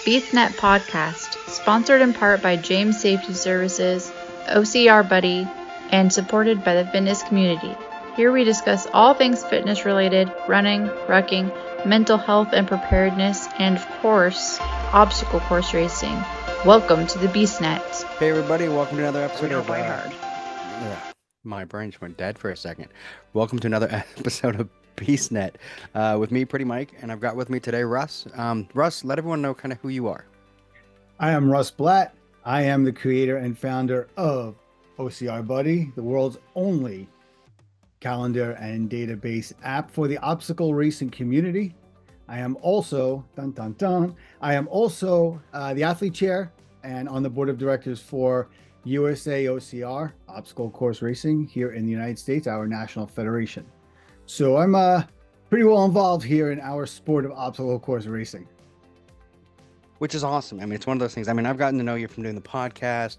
BeastNet Podcast, sponsored in part by James Safety Services, OCR Buddy, and supported by the fitness community. Here we discuss all things fitness related, running, rucking, mental health and preparedness, and of course, obstacle course racing. Welcome to the BeastNet. Hey everybody, welcome to another episode We don't of play hard. My brain just went dead for a second. Welcome to another episode of BeastNet with me, Pretty Mike, and I've got with me today Russ. Russ, let everyone know kind of who you are. I am Russ Blatt. I am the creator and founder of OCR Buddy, the world's only calendar and database app for the obstacle racing community. I am also, I am also the athlete chair and on the board of directors for USAocr, Obstacle Course Racing here in the United States, our national federation. So I'm pretty well involved here in our sport of obstacle course racing. Which is awesome. I mean, it's one of those things. I mean, I've gotten to know you from doing the podcast.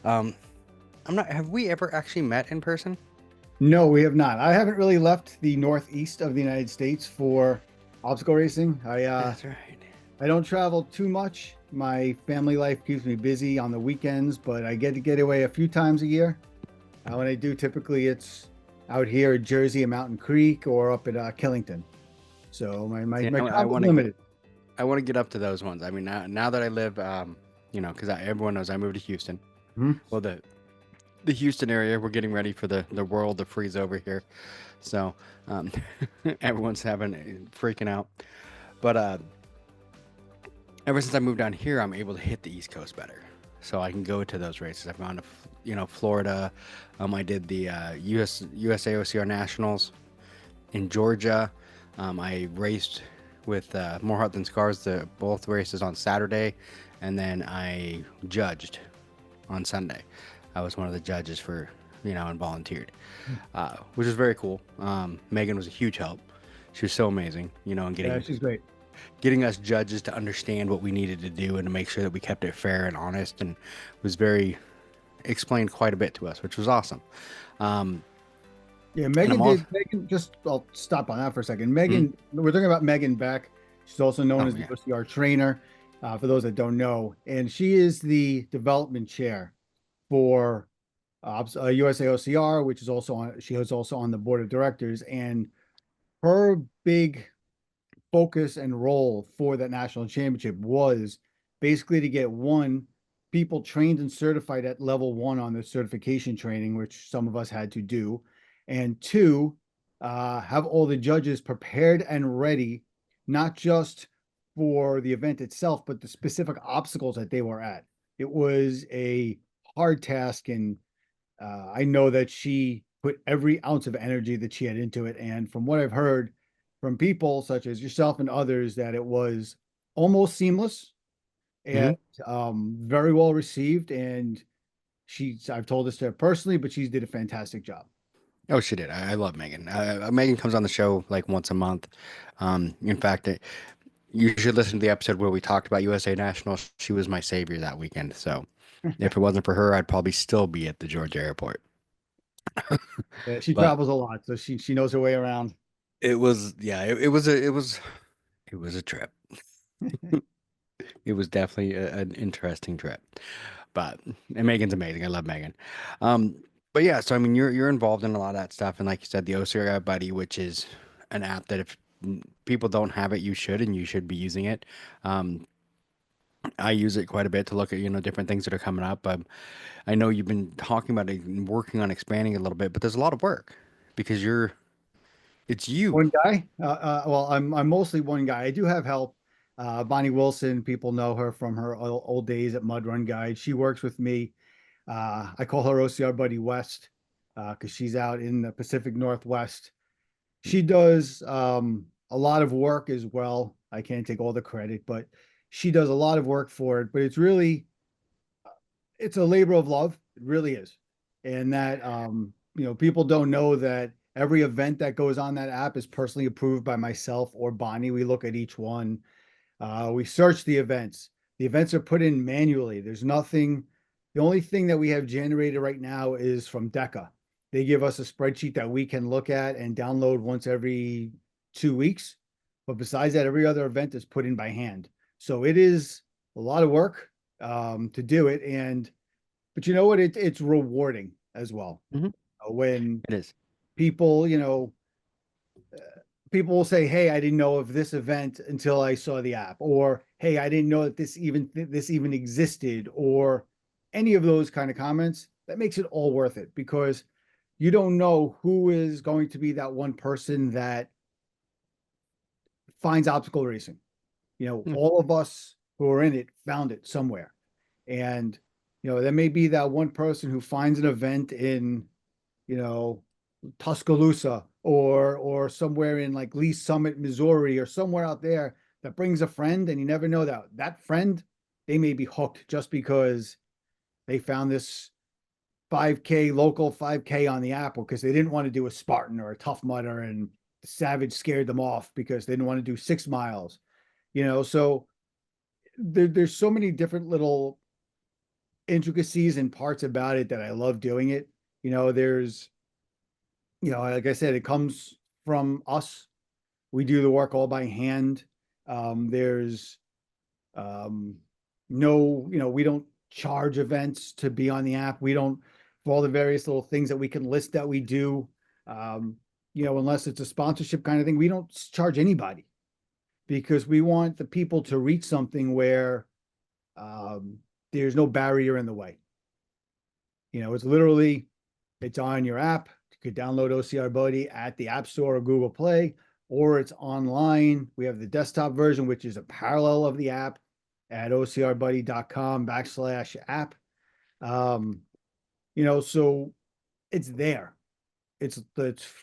Have we ever actually met in person? No, we have not. I haven't really left the northeast of the United States for obstacle racing. That's right. I don't travel too much. My family life keeps me busy on the weekends, but I get to get away a few times a year. When I do, typically it's out here at Jersey and Mountain Creek or up at Killington. So my travel is limited. I want to get up to those ones. I mean, now that I live, because everyone knows I moved to Houston. Mm-hmm. Well, the Houston area, we're getting ready for the world to freeze over here. So everyone's freaking out. But ever since I moved down here, I'm able to hit the East Coast better. So I can go to those races. I've gone to, Florida. I did the USAocr Nationals in Georgia. I raced with More Heart Than Scars, both races on Saturday. And then I judged on Sunday. I was one of the judges for, and volunteered, which was very cool. Megan was a huge help. She was so amazing, and She's great. Getting us judges to understand what we needed to do and to make sure that we kept it fair and honest, and explained quite a bit to us, which was awesome. Megan, just I'll stop on that for a second. Megan, We're talking about Megan Beck. She's also known as the OCR trainer, for those that don't know. And she is the development chair for USAocr, which is she is also on the board of directors. And her big focus and role for that national championship was basically to get people trained and certified at level 1 on the certification training, which some of us had to do, and 2, have all the judges prepared and ready, not just for the event itself, but the specific obstacles that they were at. It was a hard task, and I know that she put every ounce of energy that she had into it. And from what I've heard from people such as yourself and others, that it was almost seamless and very well received. And I've told this to her personally, but she did a fantastic job. Oh, she did. I love Megan. Megan comes on the show like once a month. In fact, you should listen to the episode where we talked about USA Nationals. She was my savior that weekend. So if it wasn't for her, I'd probably still be at the Georgia airport. She travels a lot, so she knows her way around. It was a trip. It was definitely an interesting trip, and Megan's amazing. I love Megan. But yeah, so I mean, you're involved in a lot of that stuff, and like you said, the OCR Buddy, which is an app that if people don't have it, you should be using it. I use it quite a bit to look at different things that are coming up. I know you've been talking about it and working on expanding a little bit, but there's a lot of work because it's you. One guy. Well, I'm mostly one guy. I do have help. Bonnie Wilson, people know her from her old days at Mud Run Guide. She works with me. I call her OCR Buddy West because she's out in the Pacific Northwest. She does a lot of work as well. I can't take all the credit, but she does a lot of work for it. But it's a labor of love. It really is. And that, people don't know that every event that goes on that app is personally approved by myself or Bonnie. We look at each one. We search the events. The events are put in manually. There's nothing. The only thing that we have generated right now is from DECA. They give us a spreadsheet that we can look at and download once every 2 weeks. But besides that, every other event is put in by hand. So it is a lot of work to do it. But you know what? It's rewarding as well. Hmm. When It is. people, people will say, "Hey, I didn't know of this event until I saw the app," or "Hey, I didn't know that this even existed," or any of those kind of comments. That makes it all worth it because you don't know who is going to be that one person that finds obstacle racing. Mm. All of us who are in it found it somewhere. And, there may be that one person who finds an event in, you know, Tuscaloosa or somewhere in like Lee Summit, Missouri, or somewhere out there that brings a friend, and you never know that friend, they may be hooked just because they found this 5K local 5K on the Apple because they didn't want to do a Spartan or a Tough Mudder, and the Savage scared them off because they didn't want to do 6 miles. So there's so many different little intricacies and parts about it that I love doing it. There's, like I said, it comes from us. We do the work all by hand. There's no, we don't charge events to be on the app. We don't, for all the various little things that we can list that we do, unless it's a sponsorship kind of thing, we don't charge anybody because we want the people to reach something where um, there's no barrier in the way. It's literally, it's on your app. You could download OCR Buddy at the App Store or Google Play, or it's online. We have the desktop version, which is a parallel of the app at ocrbuddy.com/app. So it's there. It's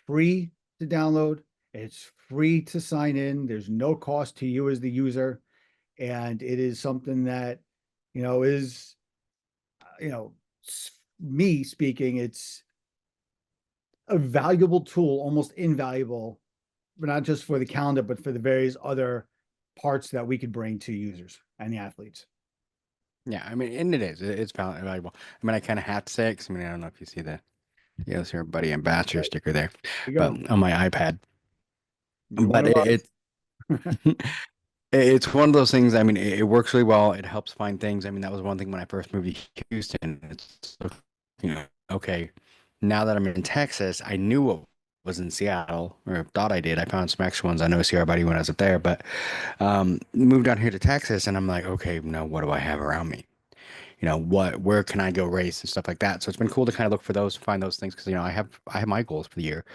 free to download. It's free to sign in. There's no cost to you as the user. And it is something that, is, you know, me speaking, it's a valuable tool, almost invaluable, but not just for the calendar, but for the various other parts that we could bring to users and the athletes. Yeah, I mean, and it is. It's valuable. I mean, I kind of have to say, 'cause, I mean, I don't know if you see the OCR Buddy Ambassador Right. sticker there, There you but go. on my iPad. You're one But of us. it's one of those things. I mean, it works really well. It helps find things. I mean, that was one thing when I first moved to Houston. It's, okay, now that I'm in Texas, I knew what was in Seattle, or thought I did. I found some extra ones on OCR Buddy when I was up there, but moved down here to Texas, and I'm like, okay, now what do I have around me? Where can I go race and stuff like that. So it's been cool to kind of look for those, find those things, because I have my goals for the year.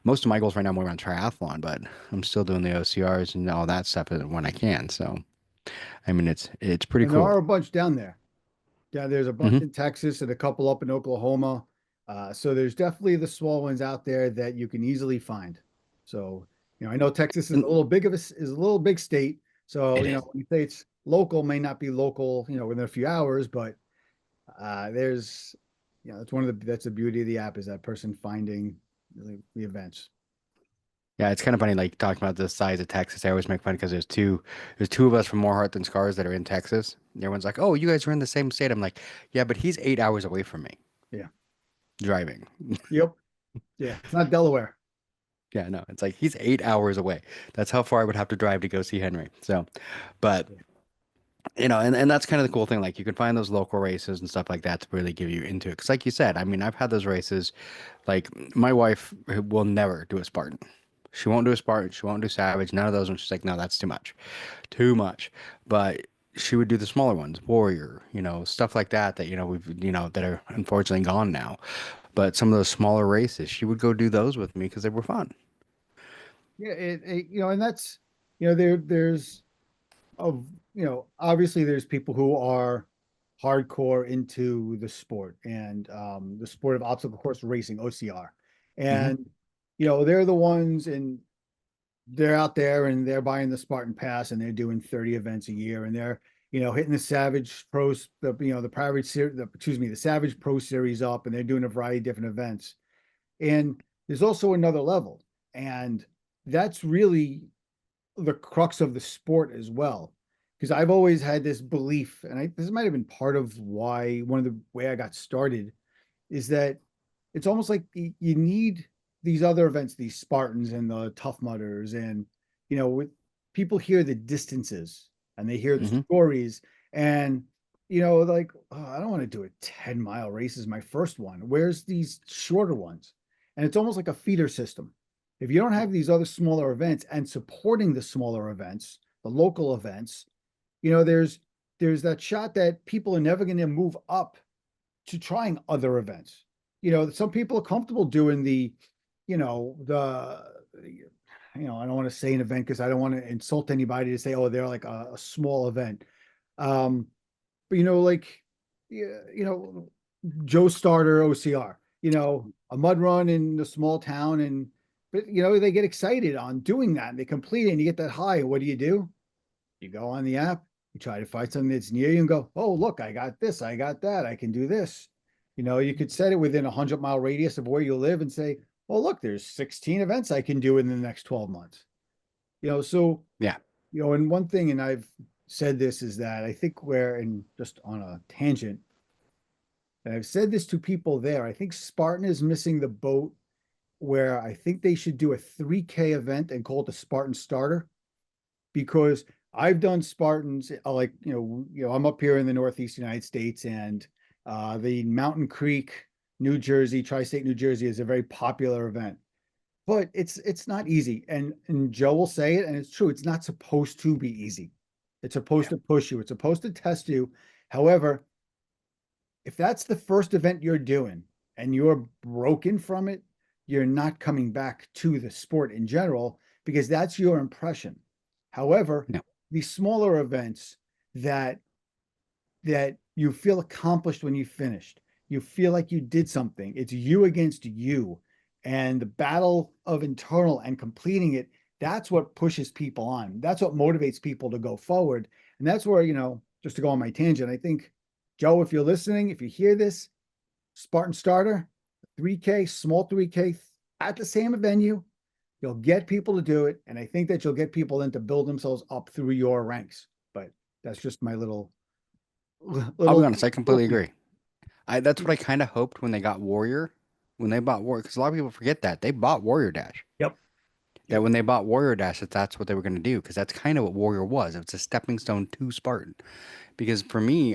Most of my goals right now are more around triathlon, but I'm still doing the OCRs and all that stuff when I can. So I mean, it's pretty And there cool. are a bunch down there. Yeah, there's a bunch Hmm. in Texas and a couple up in Oklahoma. So there's definitely the small ones out there that you can easily find. So, I know Texas is And a little big is a little big state. So, it is. when you say it's local, may not be local, within a few hours, but there's, that's the beauty of the app is that person finding the events. Yeah, it's kind of funny, like talking about the size of Texas. I always make fun because there's two of us from More Heart Than Scars that are in Texas. And everyone's like, "Oh, you guys are in the same state." I'm like, "Yeah, but he's 8 hours away from me Yeah. driving." Yep. Yeah. It's not Delaware. Yeah, no, it's like he's 8 hours away. That's how far I would have to drive to go see Henry. So, but Yeah. and that's kind of the cool thing. Like you can find those local races and stuff like that to really give you into it. Because, like you said, I mean, I've had those races. Like my wife will never do a Spartan. She won't do a Spartan. She won't do Savage. None of those ones. She's like, no, that's too much, too much. But she would do the smaller ones, Warrior, stuff like that. That that are unfortunately gone now. But some of those smaller races, she would go do those with me because they were fun. Yeah. And that's, there's of obviously there's people who are hardcore into the sport and the sport of obstacle course racing, OCR, Hmm. and they're the ones, and they're out there and they're buying the Spartan Pass and they're doing 30 events a year, and they're hitting the Savage Pros, the private series, the Savage Pro Series up, and they're doing a variety of different events. And there's also another level, and that's really the crux of the sport as well. Because I've always had this belief, and this might have been part of why one of the way I got started is that it's almost like you need these other events, these Spartans and the Tough Mudders, and with people hear the distances, and they hear the Mm-hmm. stories, and like, oh, I don't want to do a 10-mile race as my first one. Where's these shorter ones? And it's almost like a feeder system. If you don't have these other smaller events and supporting the smaller events, the local events, there's that shot that people are never going to move up to trying other events. Some people are comfortable doing the I don't want to say an event because I don't want to insult anybody to say, oh, they're like a small event. But like, Joe Starter OCR, a mud run in a small town, but they get excited on doing that and they complete it and you get that high. And what do? You go on the app, you try to find something that's near you and go, oh, look, I got this, I got that, I can do this. You could set it within a 100-mile radius of where you live and say, oh, look, there's 16 events I can do in the next 12 months. So, Yeah. And one thing, and I've said this, is that I think and just on a tangent, and I've said this to people there, I think Spartan is missing the boat where I think they should do a 3K event and call it the Spartan Starter, because I've done Spartans, like, I'm up here in the Northeast United States, and the Mountain Creek, New Jersey, Tri-State New Jersey is a very popular event, but it's not easy. And Joe will say it, and it's true. It's not supposed to be easy. It's supposed to push you. It's supposed to test you. However, if that's the first event you're doing and you're broken from it, you're not coming back to the sport in general, because that's your impression. However, these smaller events that you feel accomplished when you finished, you feel like you did something. It's you against you, and the battle of internal and completing it. That's what pushes people on. That's what motivates people to go forward. And that's where, just to go on my tangent, I think, Joe, if you're listening, if you hear this, Spartan Starter, 3K, small 3K at the same venue, you'll get people to do it. And I think that you'll get people then to build themselves up through your ranks. But that's just my little. I'll be honest, I completely agree. That's what I kind of hoped when they got Warrior, when they bought Warrior, because a lot of people forget that they bought Warrior Dash. Yep. That when they bought Warrior Dash, that's what they were going to do, because that's kind of what Warrior was. It's a stepping stone to Spartan. Because for me,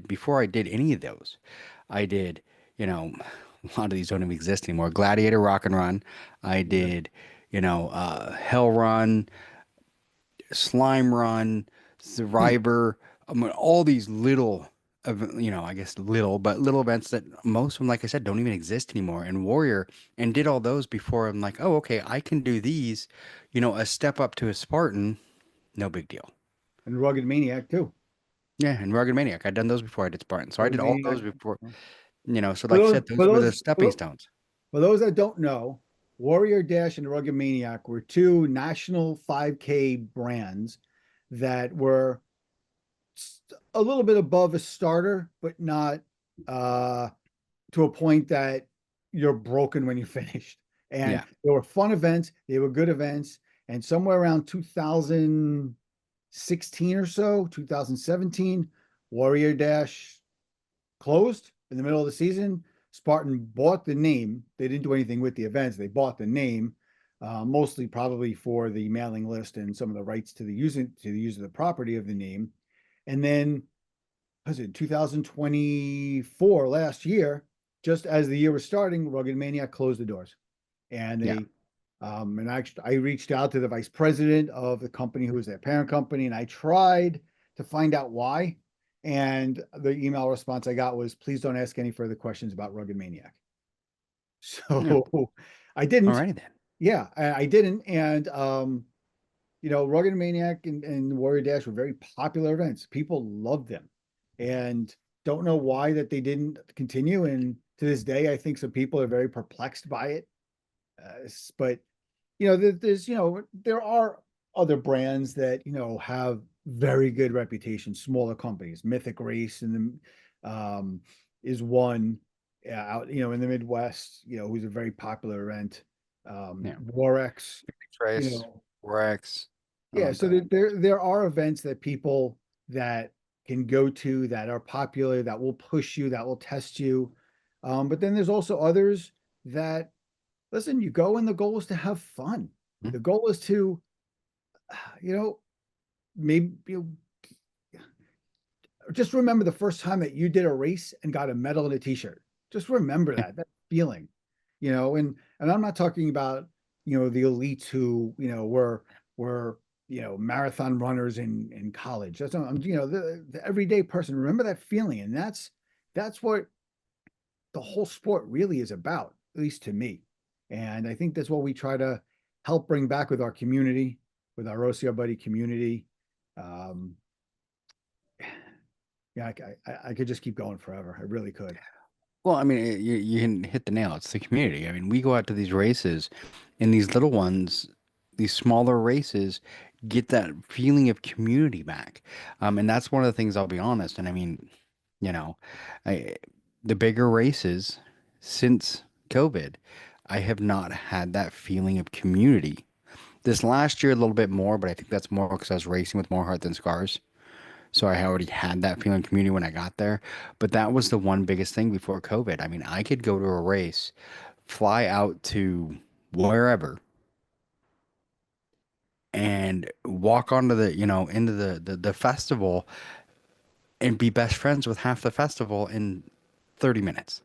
before I did any of those, I did, a lot of these don't even exist anymore. Gladiator Rock and Run. I did, Hell Run, Slime Run, Survivor. I mean, all these little, I guess little events that most of them, like I said, don't even exist anymore. And Warrior, and did all those before I'm like, oh, okay, I can do these, a step up to a Spartan, no big deal. And Rugged Maniac too. Yeah, and Rugged Maniac. I'd done those before I did Spartan. So Rugged I did all Maniac. those before, so like I said, those were the stepping stones. For those that don't know, Warrior Dash and Rugged Maniac were two national 5K brands that were a little bit above a starter, but not to a point that you're broken when you finished. And they were fun events. They were good events. And somewhere around 2016 or so, 2017, Warrior Dash closed in the middle of the season. Spartan bought the name. They didn't do anything with the events. They bought the name, mostly probably for the mailing list and some of the rights to the use of the property of the name. And then, was it 2024, last year, just as the year was starting, Rugged Maniac closed the doors. And they, and actually, I reached out to the vice president of the company, who was their parent company, and I tried to find out why. And the email response I got was, please don't ask any further questions about Rugged Maniac. So I didn't. Alrighty then. Yeah, I didn't. And, Rugged Maniac and Warrior Dash were very popular events. People loved them, and don't know why that they didn't continue. And to this day, I think some people are very perplexed by it. But, there are other brands that, have very good reputation, smaller companies. Mythic Race is one out, in the Midwest, who's a very popular event. Warex, Trace, Warex. Yeah, so there are events that people that can go to that are popular, that will push you, that will test you. But then there's also others that, listen, you go and the goal is to have fun. The goal is to, maybe just remember the first time that you did a race and got a medal and a t-shirt. Just remember that feeling, and I'm not talking about, the elites who, were, marathon runners in college. That's not, the everyday person. Remember that feeling. And that's what the whole sport really is about, at least to me. And I think that's what we try to help bring back with our community, with our OCR Buddy community. Um, yeah, I could just keep going forever. I really could. Well, I mean, you can hit the nail. It's the community. I mean, we go out to these races, and these little ones, these smaller races, get that feeling of community back. And that's one of the things, I'll be honest. And I mean, you know, I the bigger races since COVID, I have not had that feeling of community. This last year, a little bit more, but I think that's more because I was racing with more heart than scars. So I already had that feeling of community when I got there. But that was the one biggest thing before COVID. I mean, I could go to a race, fly out to wherever, and walk onto into the festival and be best friends with half the festival in 30 minutes.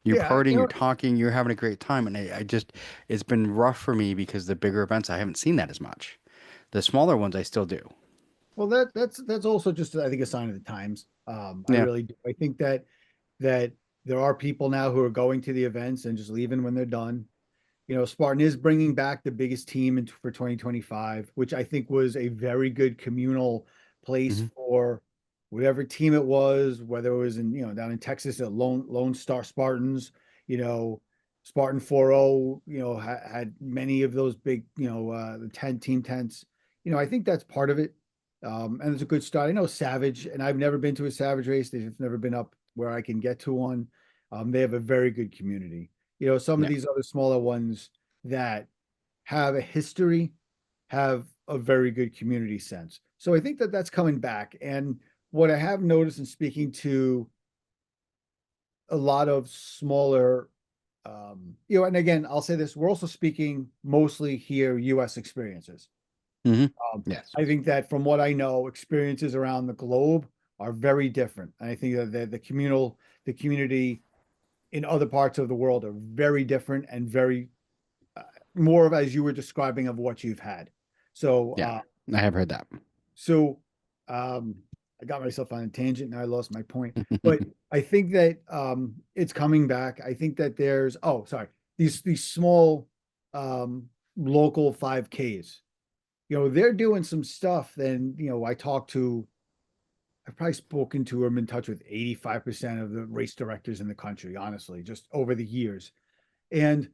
You're Yeah, partying, you're talking, you're having a great time. And I just, it's been rough for me because the bigger events, I haven't seen that as much. The smaller ones, I still do. well, that's also just, I think, a sign of the times. I Yeah. really do. I think that there are people now who are going to the events and just leaving when they're done. Spartan is bringing back the biggest team for 2025, which I think was a very good communal place Hmm. for whatever team it was, whether it was in, down in Texas at Lone Star Spartans, you know, Spartan 40, had many of those big, the team tents. I think that's part of it. And it's a good start. I know Savage, and I've never been to a Savage race. They've never been up where I can get to one. They have a very good community. Some of Yeah. these other smaller ones that have a history have a very good community sense. So I think that that's coming back. And what I have noticed in speaking to a lot of smaller, and again, I'll say this, we're also speaking mostly here US experiences. Hmm. Um, Yes. I think that from what I know, experiences around the globe are very different. And I think that the community in other parts of the world are very different and very more of, as you were describing, of what you've had. So, Yeah. I have heard that. so um, I got myself on a tangent and I lost my point. But I think that it's coming back. I think that there's sorry, these small local 5Ks. They're doing some stuff. Then I talked to. I've probably spoken to or been in touch with 85% of the race directors in the country, honestly, just over the years. And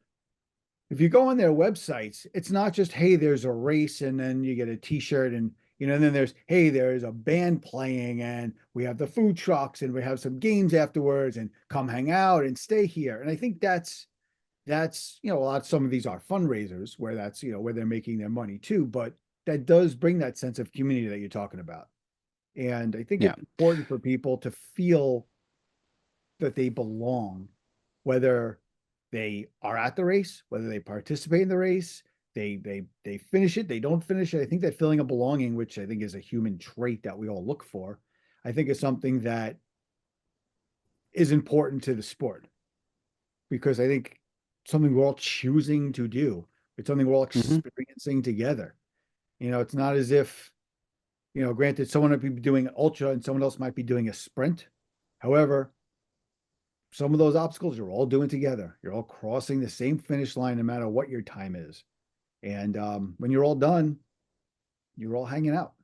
if you go on their websites, it's not just, hey, there's a race and then you get a t-shirt and and then there's, hey, there's a band playing and we have the food trucks and we have some games afterwards and come hang out and stay here. And I think that's a lot, some of these are fundraisers where that's where they're making their money too, but that does bring that sense of community that you're talking about. And I think Yeah. it's important for people to feel that they belong, whether they are at the race, whether they participate in the race, they finish it, they don't finish it. I think that feeling of belonging, which I think is a human trait that we all look for, I think is something that is important to the sport because I think something we're all choosing to do. It's something we're all Hmm. experiencing together. It's not as if, granted, someone might be doing an ultra and someone else might be doing a sprint. However, some of those obstacles you're all doing together. You're all crossing the same finish line, no matter what your time is. And when you're all done, you're all hanging out.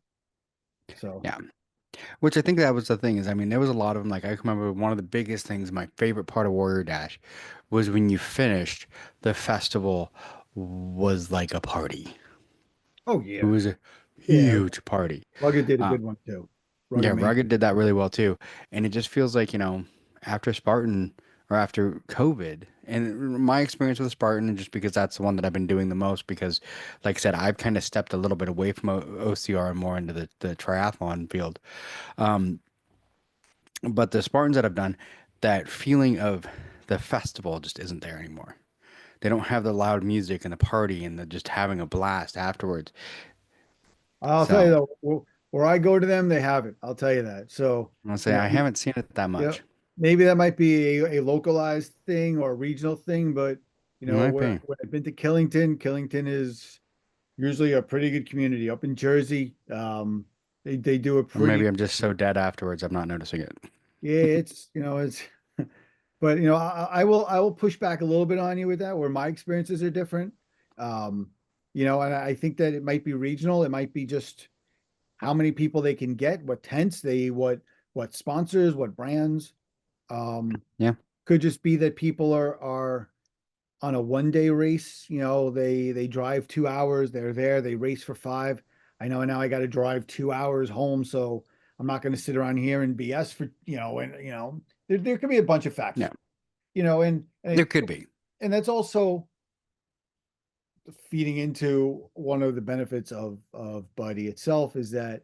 So, Yeah. Which I think that was the thing is, I mean, there was a lot of them. Like, I can remember one of the biggest things, my favorite part of Warrior Dash was when you finished, the festival was like a party. oh It yeah, was a yeah. huge party. Rugged did a Uh, good one too. yeah, Rugged main. Rugged did that really well too. And it just feels like, after Spartan or after COVID, and my experience with Spartan, just because that's the one that I've been doing the most, because, like I said, I've kind of stepped a little bit away from OCR and more into the triathlon field. Um, But the Spartans that I've done, that feeling of the festival just isn't there anymore. They don't have the loud music and the party and the just having a blast afterwards. I'll tell you So, though, where I go to them, they have it. I'll tell you that. So, I'll you say know, I haven't seen it that yeah, much. maybe that might be a localized thing or a regional thing, but It might be. where I've been to Killington, Killington is usually a pretty good community up in Jersey. They do a Or maybe pretty, I'm just so dead afterwards, I'm not noticing it. yeah, it's, but I will push back a little bit on you with that, where my experiences are different. Um, and I think that it might be regional. It might be just how many people they can get, what tents what sponsors, what brands. Um, Yeah. could just be that people are on a 1 day race. They drive 2 hours, they're there, they race for 5. I know now I got to drive 2 hours home, so I'm not going to sit around here and BS for there could be a bunch of Yeah. factors, you know, and and There it, could be. and that's also feeding into one of the benefits of Buddy itself is that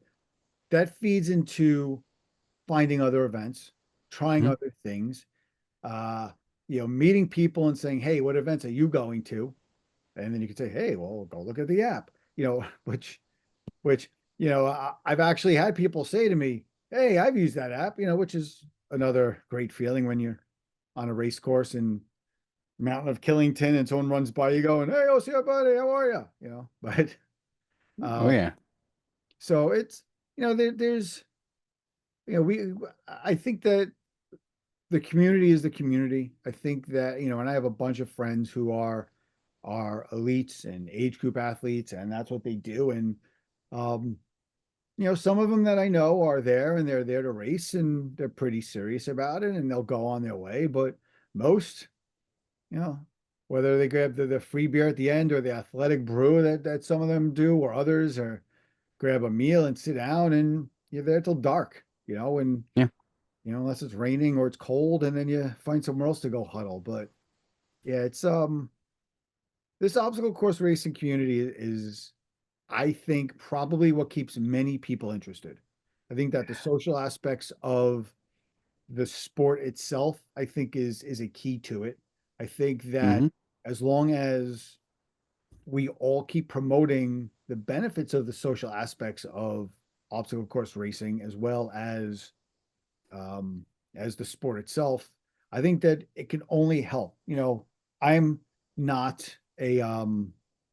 feeds into finding other events, trying Mhm. other things, meeting people and saying, "Hey, what events are you going to?" And then you could say, "Hey, well, go look at the app," which I've actually had people say to me, "Hey, I've used that app," which is another great feeling when you're on a race course in Mountain of Killington and someone runs by you going, "Hey, OCR Buddy, how are you?" But Oh um, yeah. so it's there's we I think that the community is the community. I think that, and I have a bunch of friends who are elites and age group athletes, and that's what they do. And um, some of them that I know are there and they're there to race and they're pretty serious about it and they'll go on their way. But most, you know, whether they grab the free beer at the end or the athletic brew that some of them do, or others, or grab a meal and sit down and you're there till dark, and Yeah. unless it's raining or it's cold, and then you find somewhere else to go huddle. But yeah, it's this obstacle course racing community is, I think, probably what keeps many people interested. I think that the social aspects of the sport itself, I think, is a key to it. I think that Hmm. as long as we all keep promoting the benefits of the social aspects of obstacle course racing, um, as the sport itself, I think that it can only help. I'm not a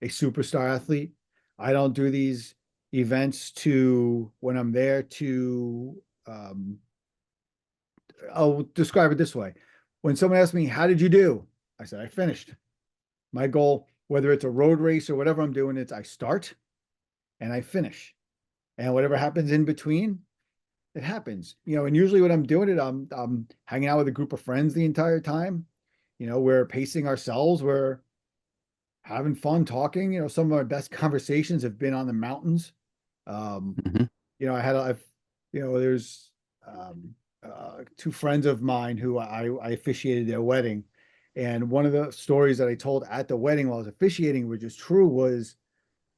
superstar athlete. I don't do these events to when I'm there to I'll describe it this way. When someone asks me, "How did you do?" I said, "I finished." My goal, whether it's a road race or whatever I'm doing, it's I start and I finish. And whatever happens in between, it happens. And usually when I'm doing it, I'm hanging out with a group of friends the entire time. We're pacing ourselves, we're having fun talking. Some of my best conversations have been on the mountains. Um, Hmm. I've, there's two friends of mine who I officiated their wedding. And one of the stories that I told at the wedding while I was officiating, which is true, was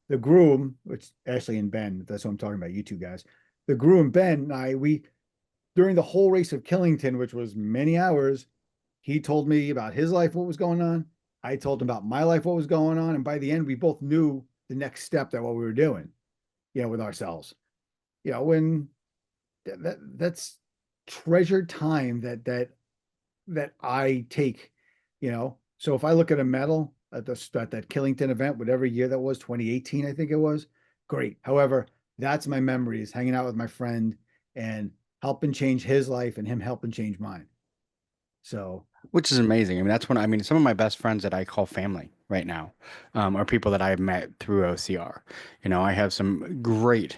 the groom, which Ashley and Ben, that's what I'm talking about, you two guys. The groom, Ben, and we during the whole race of Killington, which was many hours, he told me about his life, what was going on. I told him about my life, what was going on. And by the end, we both knew the next step that what we were doing, with ourselves. When that's treasured time that I take, So if I look at a medal at that Killington event, whatever year that was, 2018, I think it was, great. However, that's my memories, hanging out with my friend and helping change his life and him helping change mine. So, Which is amazing. I mean, that's when I mean some of my best friends that I call family right now, are people that I've met through OCR. I have some great,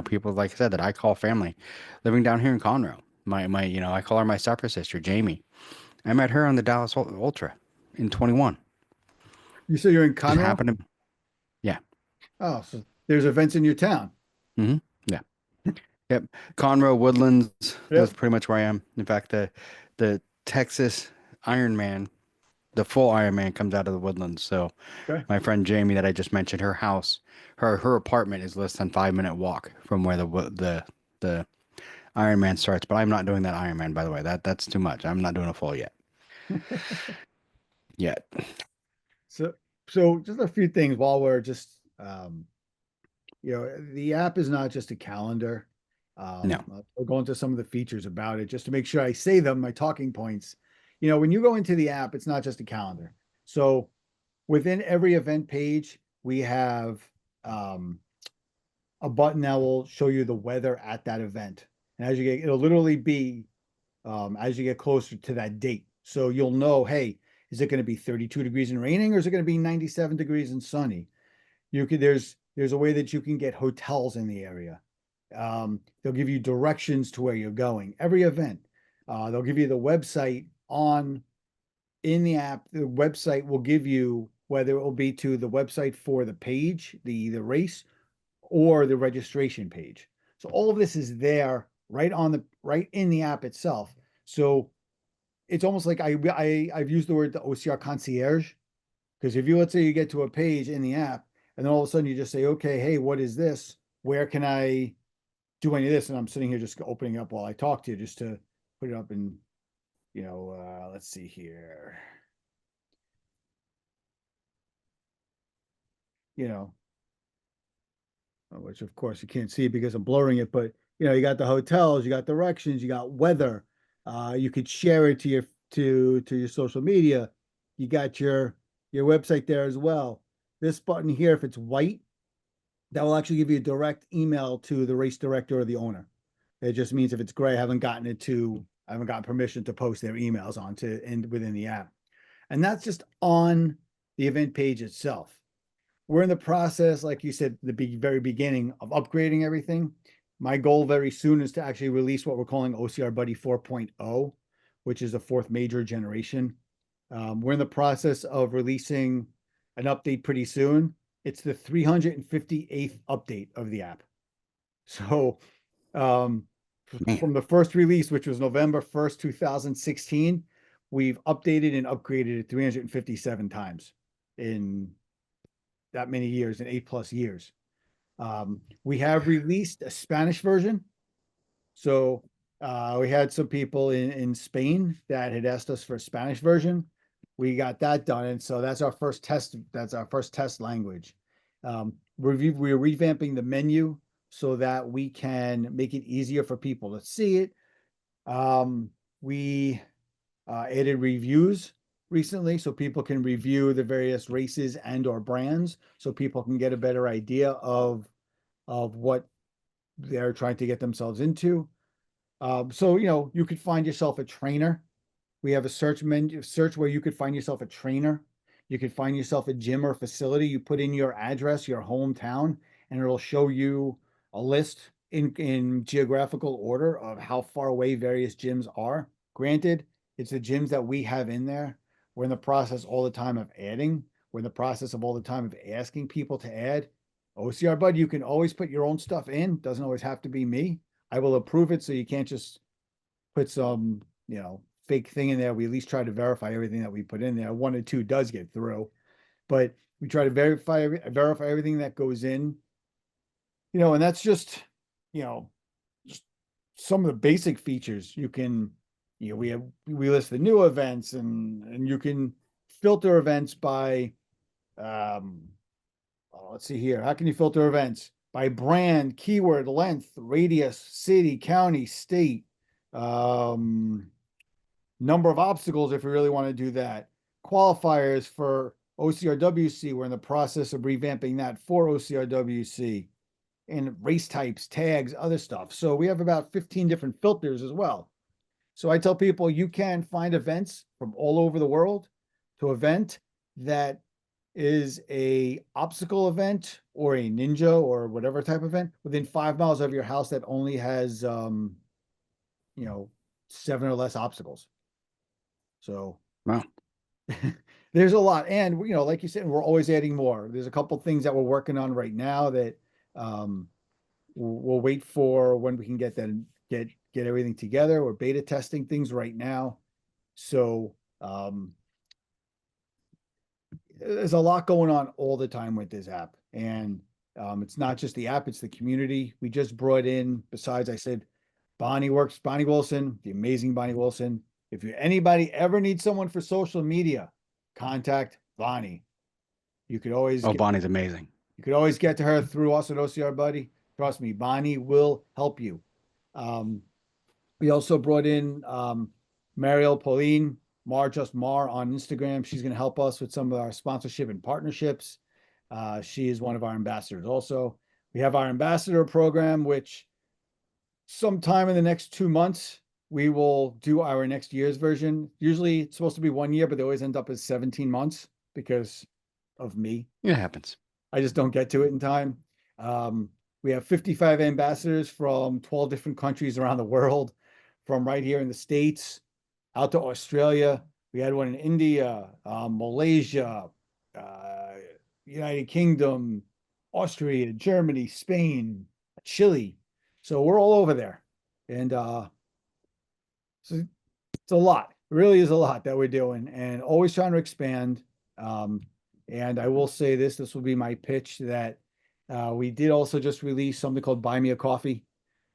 people like I said that I call family, living down here in Conroe. My, I call her my stepper sister, Jamie. I met her on the Dallas Ultra in 21. you say you're in Just Conroe? happened to, yeah. Oh, so there's events in your town. Hmm. Yeah. Yep. Conroe Woodlands. That's Yep. pretty much where I am. In fact, the Texas Ironman, the full Ironman comes out of the Woodlands. So Okay. my friend Jamie that I just mentioned, her house, her apartment is less than 5 minute walk from where the Ironman starts. But I'm not doing that Ironman, by the way. That's too much. I'm not doing a full yet. Yet. So, so just a few things while we're just the app is not just a calendar. No. I'll go into some of the features about it just to make sure I say them, my talking points. When you go into the app, it's not just a calendar. So within every event page, we have a button that will show you the weather at that event. And as you get, it'll literally be as you get closer to that date. So you'll know, hey, is it going to be 32 degrees and raining, or is it going to be 97 degrees and sunny? There's a way that you can get hotels in the area. They'll give you directions to where you're going. Every event, they'll give you the website in the app. The website will give you whether it will be to the website for the page, the race, or the registration page. So all of this is there right in the app itself. So it's almost like I've used the word the OCR concierge, because if let's say you get to a page in the app and then all of a sudden you just say, okay, hey, what is this? Where can I do any of this? And I'm sitting here just opening up while I talk to you just to put it up in, let's see here. Which of course you can't see because I'm blurring it, but you got the hotels, you got directions, you got weather. You could share it to your social media. You got your website there as well. This button here, if it's white, that will actually give you a direct email to the race director or the owner. It just means if it's gray, I haven't gotten permission to post their emails within the app. And that's just on the event page itself. We're in the process, like you said, the very beginning of upgrading everything. My goal very soon is to actually release what we're calling OCR Buddy 4.0, which is the fourth major generation. We're in the process of releasing an update pretty soon. It's the 358th update of the app. So from the first release, which was November 1st, 2016, we've updated and upgraded it 357 times in that many years, in 8+ years. We have released a Spanish version. So we had some people in Spain that had asked us for a Spanish version. We got that done. And so that's our first test. That's our first test language. We're revamping the menu so that we can make it easier for people to see it. We added reviews recently so people can review the various races and or brands, so people can get a better idea of what they're trying to get themselves into. So you could find yourself a trainer. We have a search where you could find yourself a trainer. You could find yourself a gym or facility. You put in your address, your hometown, and it'll show you a list in geographical order of how far away various gyms are. Granted, it's the gyms that we have in there. We're in the process all the time of adding. We're in the process of all the time of asking people to add. OCR Buddy, you can always put your own stuff in. Doesn't always have to be me. I will approve it, so you can't just put some, fake thing in there. We at least try to verify everything that we put in there. 1 or 2 does get through, but we try to verify everything that goes in. And that's just some of the basic features. You can, we list the new events, and you can filter events by, let's see here. How can you filter events? By brand, keyword, length, radius, city, county, state, number of obstacles, if you really want to do that. Qualifiers for OCRWC. We're in the process of revamping that for OCRWC. And race types, tags, other stuff. So we have about 15 different filters as well. So I tell people you can find events from all over the world to event that is a obstacle event or a ninja or whatever type of event within 5 miles of your house that only has 7 or less obstacles. So wow. There's a lot. And like you said, we're always adding more. There's a couple things that we're working on right now that we'll wait for when we can get everything together. We're beta testing things right now. So there's a lot going on all the time with this app. And it's not just the app, it's the community. We just brought in, besides I said, Bonnie Wilson, the amazing Bonnie Wilson. If anybody ever needs someone for social media, contact Bonnie. You could always Bonnie's amazing. You could always get to her through us at OCR Buddy. Trust me, Bonnie will help you. We also brought in Mariel Pauline, Just Mar on Instagram. She's going to help us with some of our sponsorship and partnerships. She is one of our ambassadors also. We have our ambassador program, which sometime in the next 2 months, we will do our next year's version. Usually it's supposed to be 1 year, but they always end up as 17 months because of me. It happens. I just don't get to it in time. We have 55 ambassadors from 12 different countries around the world, from right here in the States out to Australia. We had one in India, Malaysia, United Kingdom, Austria, Germany, Spain, Chile. So we're all over there. And so it's a lot. It really is a lot that we're doing, and always trying to expand. And I will say this will be my pitch, that we did also just release something called Buy Me a Coffee,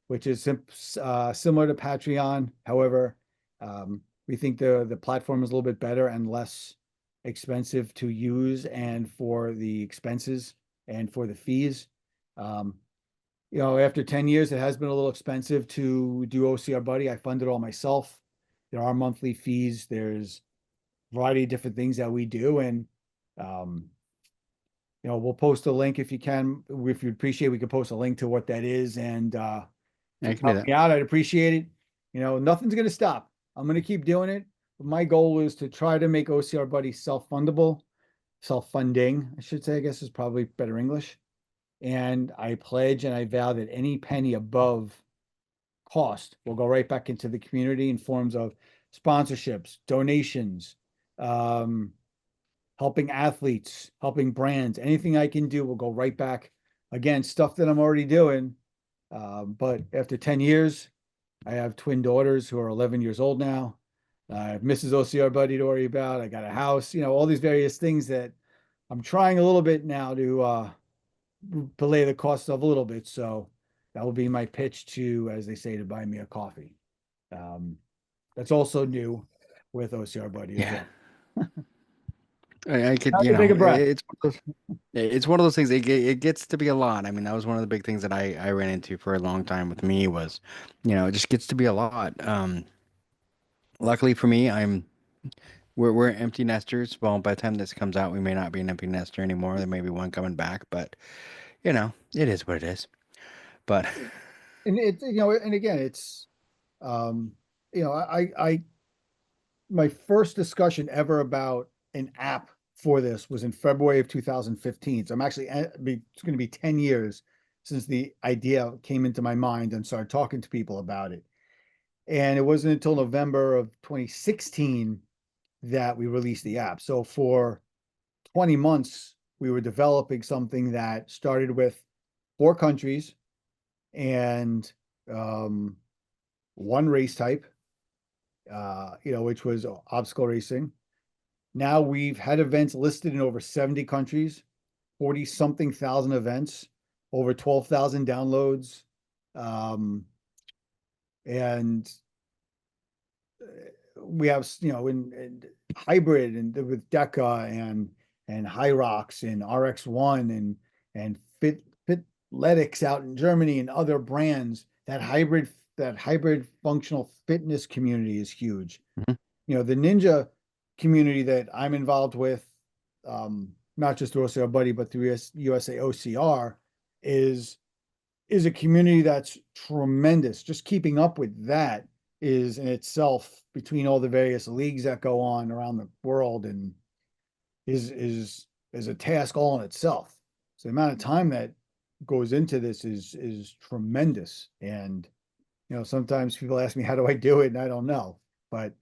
which is similar to Patreon. However, we think the platform is a little bit better and less expensive to use, and for the expenses and for the fees. After 10 years, it has been a little expensive to do OCR Buddy. I fund it all myself. There are monthly fees. There's a variety of different things that we do. And, we'll post a link if you can. If you appreciate, we could post a link to what that is. And Yeah, you can do help that. me out, I'd appreciate it. Nothing's going to stop. I'm going to keep doing it. But my goal is to try to make OCR Buddy self-funding, I should say, I guess is probably better English. And I pledge and I vow that any penny above cost will go right back into the community in forms of sponsorships, donations, helping athletes, helping brands. Anything I can do will go right back. Again, stuff that I'm already doing. But after 10 years, I have twin daughters who are 11 years old now. I have Mrs. OCR Buddy to worry about. I got a house, all these various things that I'm trying a little bit now to delay the cost of a little bit. So that will be my pitch to, as they say, to buy me a coffee. That's also new with OCR Buddy. Yeah. I could, Take a breath. it's one of those things. It gets to be a lot. I mean, that was one of the big things that I ran into for a long time with me was, it just gets to be a lot. Luckily for me, we're empty nesters. Well, by the time this comes out, we may not be an empty nester anymore. There may be one coming back, but it is what it is. But and it's and again, it's I my first discussion ever about an app for this was in February of 2015. So I'm actually, it's going to be 10 years since the idea came into my mind and started talking to people about it. And it wasn't until November of 2016 that we released the app. So for 20 months, we were developing something that started with 4 countries and one race type, which was obstacle racing. Now we've had events listed in over 70 countries, 40 something thousand events, over 12,000 downloads. And we have, in hybrid and with DECA and Hyrox and RX1 and Fitletics out in Germany and other brands. That hybrid functional fitness community is huge. Mm-hmm. The ninja community that I'm involved with, not just through OCR Buddy, but through USAocr, is a community that's tremendous. Just keeping up with that is in itself, between all the various leagues that go on around the world, and is a task all in itself. So the amount of time that goes into this is tremendous. And sometimes people ask me, how do I do it? And I don't know, but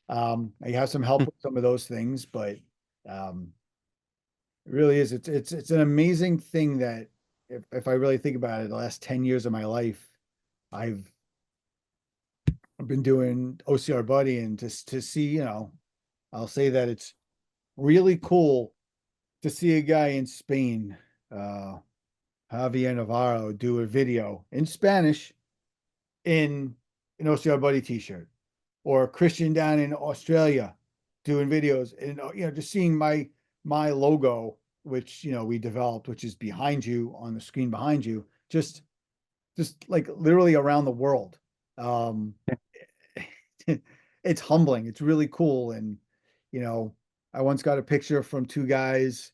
I have some help with some of those things, but it really is. It's an amazing thing that if I really think about it, the last 10 years of my life, I've been doing OCR Buddy, and just to see, I'll say that it's really cool to see a guy in Spain, Javier Navarro, do a video in Spanish in an OCR Buddy t-shirt, or Christian down in Australia doing videos, and just seeing my logo which we developed, which is behind you on the screen behind you, just like literally around the world. Um, it's humbling. It's really cool. And, I once got a picture from two guys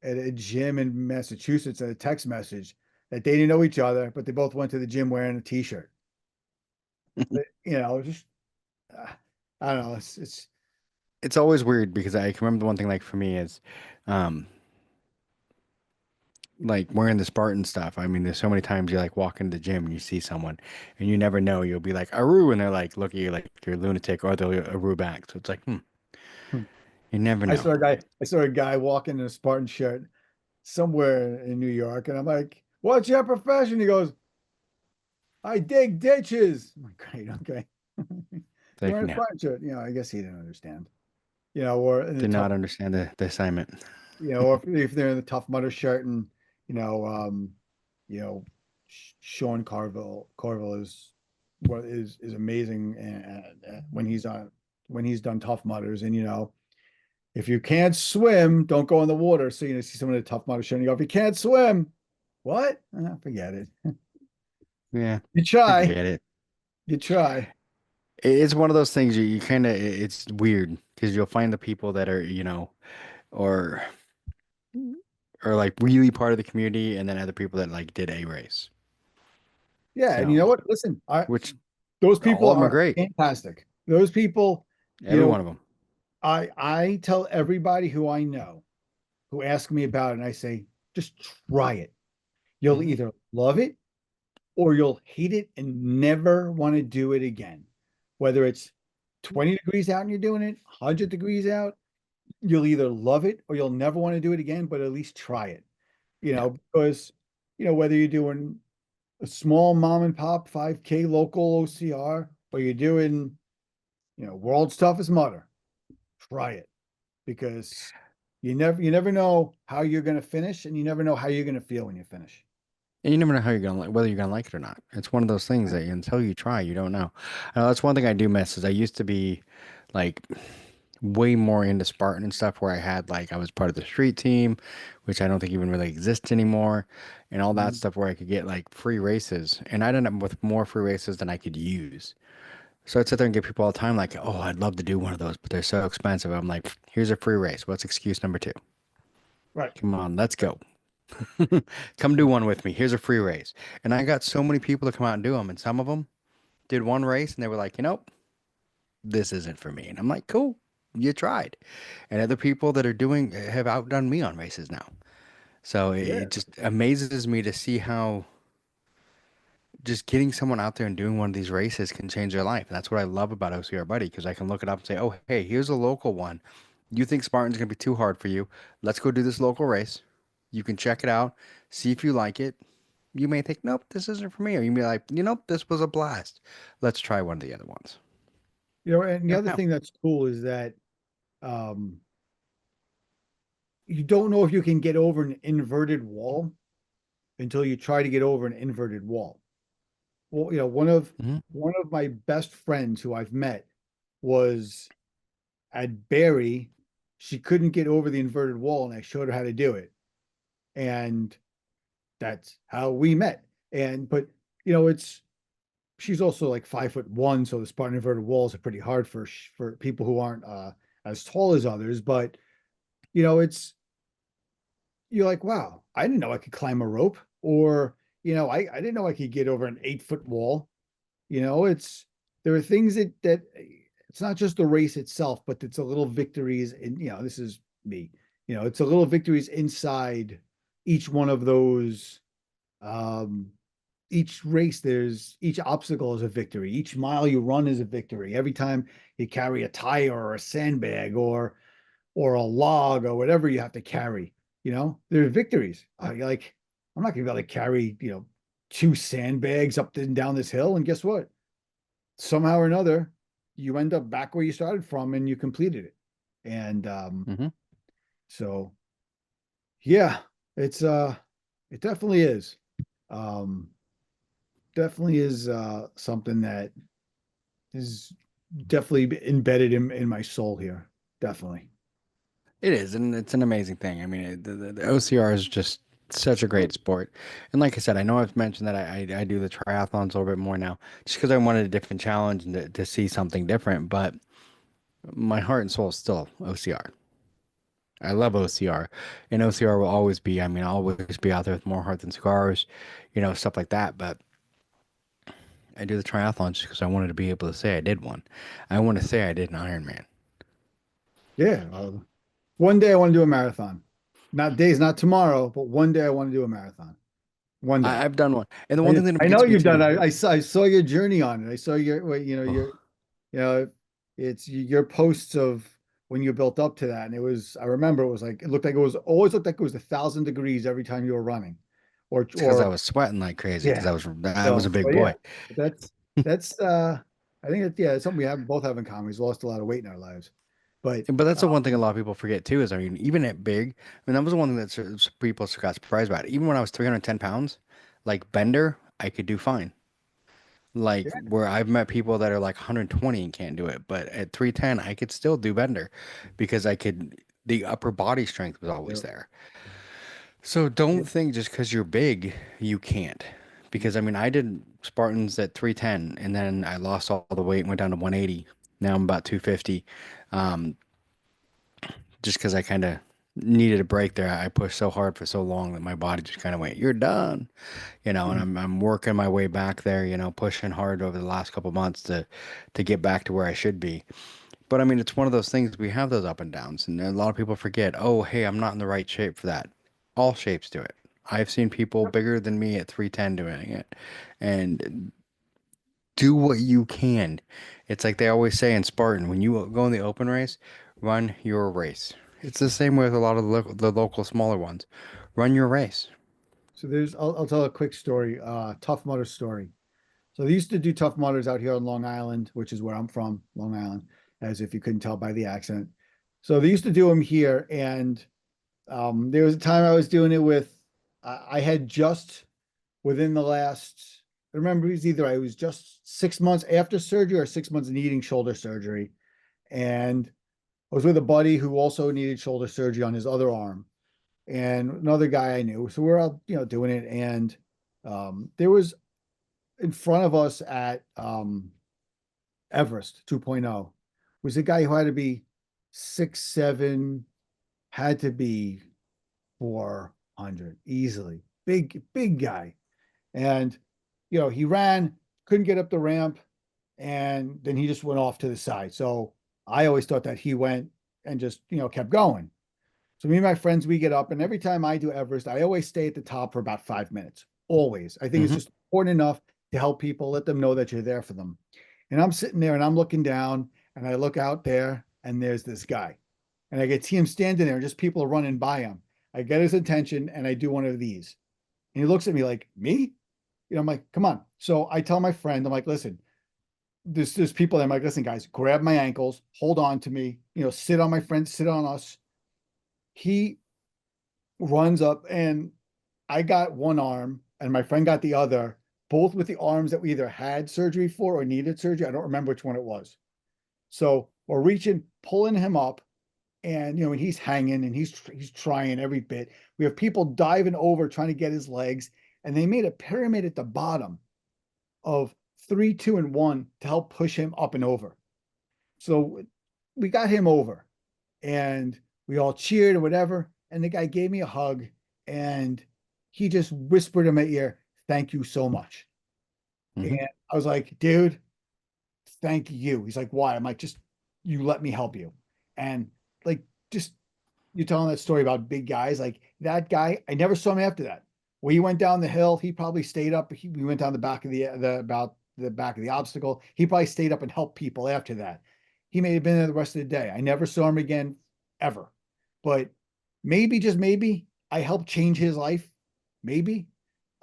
at a gym in Massachusetts, at a text message that they didn't know each other, but they both went to the gym wearing a t-shirt. Just, uh, I don't know. It's always weird because I can remember the one thing like for me is, um, like wearing the Spartan stuff. I mean, there's so many times you like walk into the gym and you see someone and you never know. You'll be like, Aru, and they're like, look at you like you're a lunatic, or they'll Aru back. So it's like, you never know. I saw a guy walking in a Spartan shirt somewhere in New York, and I'm like, "What's your profession?" He goes, "I dig ditches." I'm like, "Great, okay." It's You're like, wearing a no, Spartan shirt, I guess he didn't understand, or in the did tough, not understand the assignment. or if they're in the Tough Mudder shirt, and you know, Sean Carville is what is amazing, and when he's done Tough Mudders, and if you can't swim, don't go in the water. So see someone in a Tough Mudder shirt, and you go, if you can't swim, what? Forget it. Yeah, You I try, get it. you try. It's one of those things you kind of, it's weird because you'll find the people that are, or like really part of the community, and then other people that like did a race. Yeah, and you know So, what? Listen, which those all people of them are are great. fantastic. Those people, you Every know, one of them. I tell everybody who I know who ask me about it, and I say, just try it. You'll Hmm. either love it or you'll hate it and never want to do it again. Whether it's 20 degrees out and you're doing it, 100 degrees out, you'll either love it or you'll never want to do it again, but at least try it. Yeah. Because, whether you're doing a small mom and pop 5K local OCR or you're doing, world's toughest mudder, try it because you never know how you're going to finish, and you never know how you're going to feel when you finish. And you never know how you're gonna like whether you're gonna like it or not. It's one of those things that until you try, you don't know. That's one thing I do miss is I used to be like way more into Spartan and stuff where I had like I was part of the street team, which I don't think even really exists anymore, and all that Mhm. stuff where I could get like free races, and I'd end up with more free races than I could use. So I'd sit there and get people all the time like, oh, I'd love to do one of those, but they're so expensive. I'm like, here's a free race. What's excuse number two? Right. Come on, let's go. Come do one with me. Here's a free race. And I got so many people to come out and do them. And some of them did one race and they were like, this isn't for me. And I'm like, cool, you tried. And other people that are doing have outdone me on races now. So Yeah. it just amazes me to see how just getting someone out there and doing one of these races can change their life. And that's what I love about OCR Buddy because I can look it up and say, oh, hey, here's a local one. You think Spartan's going to be too hard for you? Let's go do this local race. You can check it out, see if you like it. You may think, nope, this isn't for me. Or you may be like, this was a blast. Let's try one of the other ones. And the Never other know. thing that's cool is that um, you don't know if you can get over an inverted wall until you try to get over an inverted wall. Well, Hmm. one of my best friends who I've met was at Barry. She couldn't get over the inverted wall, and I showed her how to do it. And that's how we met. But it's she's also like 5'1", so the Spartan inverted walls are pretty hard for people who aren't as tall as others. But it's you're like, wow, I didn't know I could climb a rope, or I didn't know I could get over an 8-foot wall. It's there are things that it's not just the race itself, but it's a little victories, and this is me. It's a little victories inside each one of those. Um, each race, there's each obstacle is a victory. Each mile you run is a victory. Every time you carry a tire or a sandbag or a log or whatever you have to carry, there are victories. Like I'm not gonna be able to carry, 2 sandbags up and down this hill. And guess what? Somehow or another, you end up back where you started from and you completed it. And Hmm. so yeah, it's it definitely is. Um definitely is something that is definitely embedded in my soul here. Definitely. It is, and it's an amazing thing. I mean, the OCR is just such a great sport. And like I said, I know I've mentioned that I do the triathlons a little bit more now, just because I wanted a different challenge and to see something different. But my heart and soul is still OCR. I love OCR, and OCR will always be. I mean, I'll always be out there with more heart than cigars, stuff like that. But I do the triathlon just because I wanted to be able to say I did one. I want to say I did an Ironman. Yeah. One day I want to do a marathon. Not tomorrow, but one day I want to do a marathon. One day. I've done one, and the one thing that I know gets me you've done. too. I saw your journey on it. I saw Oh, you know, it's your posts of when you built up to that, and I remember it was like it looked like it was always looked like it was 1,000 degrees every time you were running, it's because I or was sweating like crazy because yeah. I was a So, big but yeah, boy. that's I think it's something both have in common. We've lost a lot of weight in our lives, but But that's the one thing a um, lot of people forget too is, I mean, even at big, I mean, that was the one thing that people got surprised about. Even when I was 310 pounds, like bender, I could do fine. Like yeah, where I've met people that are like 120 and can't do it, but at 310, I could still do bender because the upper body strength was always yeah, there. So yeah. don't think just because you're big, you can't. Because I mean, I did Spartans at 310 and then I lost all the weight and went down to 180. Now I'm about 250. Um, just because I kind of needed a break there. I pushed so hard for so long that my body just kind of went, "You're done," and Mhm. I'm working my way back there, pushing hard over the last couple months to get back to where I should be. But I mean, it's one of those things we have those up and downs, and a lot of people forget, "Oh, hey, I'm not in the right shape for that." All shapes do it. I've seen people bigger than me at 310 doing it, and do what you can. It's like they always say in Spartan, when you go in the open race, run your race. It's the same way with a lot of the local smaller ones. Run your race. So I'll tell a quick story, Tough Mudder story. So they used to do Tough Mudders out here on Long Island, which is where I'm from, Long Island, as if you couldn't tell by the accent. So they used to do them here, and there was a time I was doing it with. I had just within the last. I remember it was either I was just 6 months after surgery or 6 months needing shoulder surgery, and I was with a buddy who also needed shoulder surgery on his other arm, and another guy I knew. So we're all doing it, and there was in front of us at Everest 2.0 was a guy who had to be 6'7", had to be 400 easily. Big guy. And, he ran, couldn't get up the ramp, and then he just went off to the side. So I always thought that he went and just, kept going. So me and my friends, we get up, and every time I do Everest, I always stay at the top for about 5 minutes. Always. I think it's Hmm. just important enough to help people, let them know that you're there for them. And I'm sitting there and I'm looking down and I look out there and there's this guy. And I get see him standing there and just people are running by him. I get his attention and I do one of these. And he looks at me like, me? I'm like, come on. So I tell my friend, I'm like, listen, there's people there. I'm like, listen, guys, grab my ankles, hold on to me, sit on my friend, sit on us. He runs up and I got one arm and my friend got the other, both with the arms that we either had surgery for or needed surgery. I don't remember which one it was. So we're reaching, pulling him up, and and he's hanging and he's trying every bit. We have people diving over trying to get his legs, and they made a pyramid at the bottom of 3, 2, and 1 to help push him up and over. So we got him over, and we all cheered or whatever. And the guy gave me a hug, and he just whispered in my ear, "Thank you so much." Hmm. And I was like, "Dude, thank you." He's like, "Why?" I'm like, "Just you let me help you." And like, just you telling that story about big guys, like that guy, I never saw him after that. When he went down the hill, he probably stayed up. We went down the back of the about the back of the obstacle. He probably stayed up and helped people after that. He may have been there the rest of the day. I never saw him again ever. But maybe, just maybe, I helped change his life. Maybe.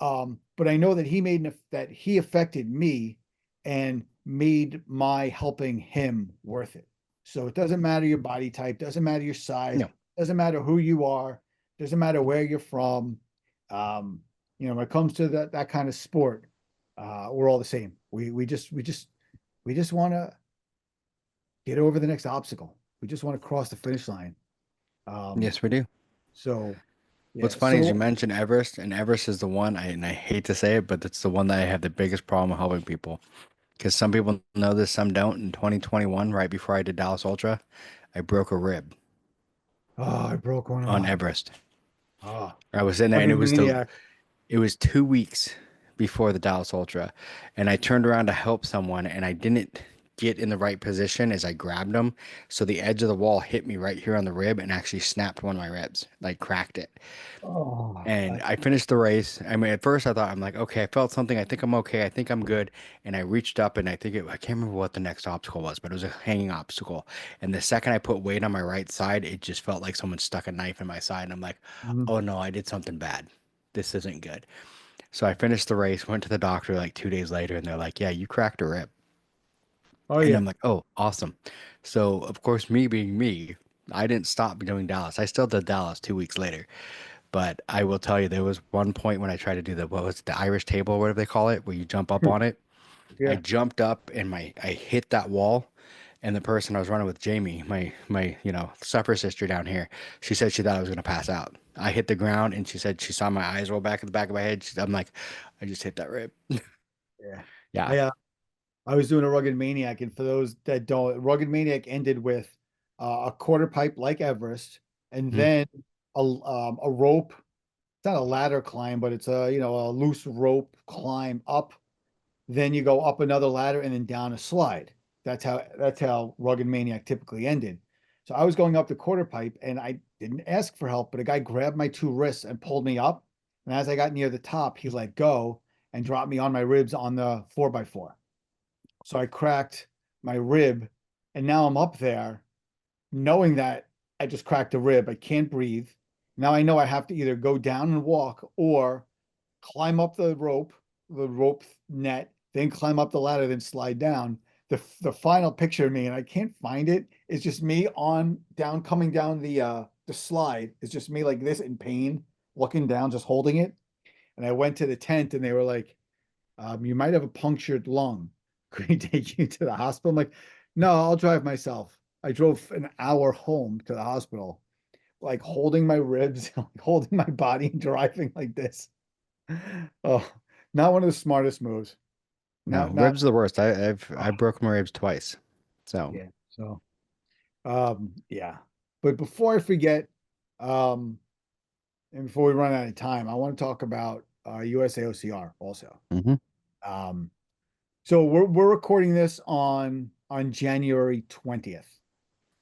But I know that he affected me and made my helping him worth it. So it doesn't matter your body type, doesn't matter your size, No, doesn't matter who you are, doesn't matter where you're from. Um, when it comes to that kind of sport, we're all the same. We just want to get over the next obstacle. We just want to cross the finish line. Yes, we do. So What's yeah, funny is you so mentioned Everest, and Everest is the one, and I hate to say it, but it's the one that I have the biggest problem helping people. Because some people know this, some don't. In 2021, right before I did Dallas Ultra, I broke a rib I broke one. on Everest. Oh, I was in there, and fucking maniac. it was 2 weeks before the Dallas Ultra, and I turned around to help someone, and I didn't get in the right position as I grabbed him, so the edge of the wall hit me right here on the rib and actually snapped one of my ribs, like cracked it. Oh, And I finished the race. I mean, at first I thought, I'm like, okay, I felt something. I think I'm okay. I think I'm good. And I reached up and I can't remember what the next obstacle was, but it was a hanging obstacle. And the second I put weight on my right side, it just felt like someone stuck a knife in my side. And I'm like, mhm. oh no, I did something bad. This isn't good. So I finished the race, went to the doctor like 2 days later, and they're like, yeah, you cracked a rib. Oh And yeah. I'm like, oh, awesome. So, of course, me being me, I didn't stop doing Dallas. I still did Dallas 2 weeks later. But I will tell you, there was one point when I tried to do what was it, the Irish table, or whatever they call it, where you jump up on it. I Yeah. jumped up and I hit that wall. And the person I was running with, Jamie, my supper sister down here, she said she thought I was gonna pass out. I hit the ground and she said she saw my eyes roll back at the back of my head. I'm like, I just hit that rib. Yeah. Yeah. I was doing a Rugged Maniac, and for those that don't, Rugged Maniac ended with a quarter pipe like Everest, and Mhm. then a rope. It's not a ladder climb, but it's a loose rope climb up. Then you go up another ladder and then down a slide. That's how Rugged Maniac typically ended. So I was going up the quarter pipe, and I didn't ask for help, but a guy grabbed my two wrists and pulled me up. And as I got near the top, he let go and dropped me on my ribs on the 4x4. So I cracked my rib, and now I'm up there knowing that I just cracked a rib. I can't breathe. Now I know I have to either go down and walk or climb up the rope net, then climb up the ladder, then slide down. The final picture of me, and I can't find it, is just me on down, coming down the slide. It's just me like this in pain, looking down, just holding it. And I went to the tent and they were like, you might have a punctured lung. Could we take you to the hospital? I'm like, no, I'll drive myself. I drove an hour home to the hospital, like holding my ribs, holding my body, and driving like this. Oh, not one of the smartest moves. No, Not ribs are the worst. I oh, broke my ribs twice. So, yeah. So yeah. But before I forget, um, and before we run out of time, I want to talk about USAocr also. hmm Um, so we're recording this on January 20th.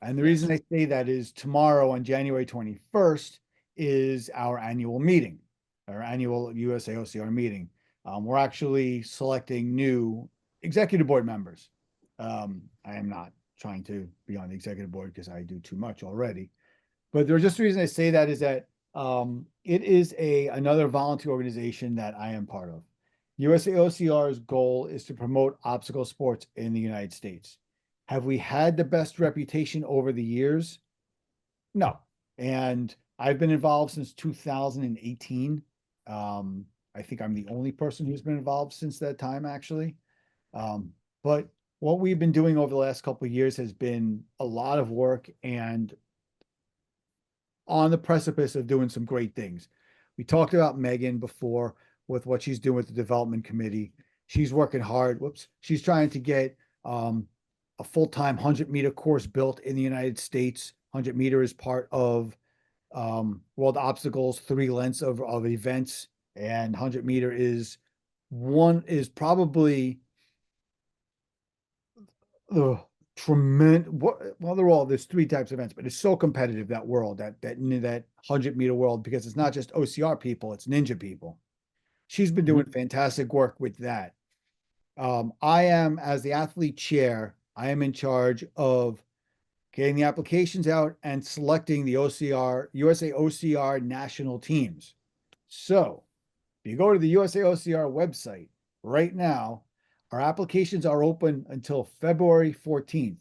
And the reason yes. I say that is tomorrow on January 21st is our annual meeting, our annual USAocr meeting. We're actually selecting new executive board members. I am not trying to be on the executive board because I do too much already. But there's just the reason I say that is that it is another volunteer organization that I am part of. USAocr's goal is to promote obstacle sports in the United States. Have we had the best reputation over the years? No. And I've been involved since 2018. I think I'm the only person who's been involved since that time, actually. But what we've been doing over the last couple of years has been a lot of work and on the precipice of doing some great things. We talked about Megan before with what she's doing with the development committee. She's working hard. Whoops. She's trying to get a full-time 100-meter course built in the United States. 100-meter is part of World Obstacles, 3 lengths of events, and 100-meter is probably the tremendous. Well, there's 3 types of events, but it's so competitive, that world, that 100-meter world, because it's not just OCR people, it's ninja people. She's been hmm doing fantastic work with that. I am, as the athlete chair, I am in charge of getting the applications out and selecting the USAocr national teams. So if you go to the USAocr website right now, our applications are open until February 14th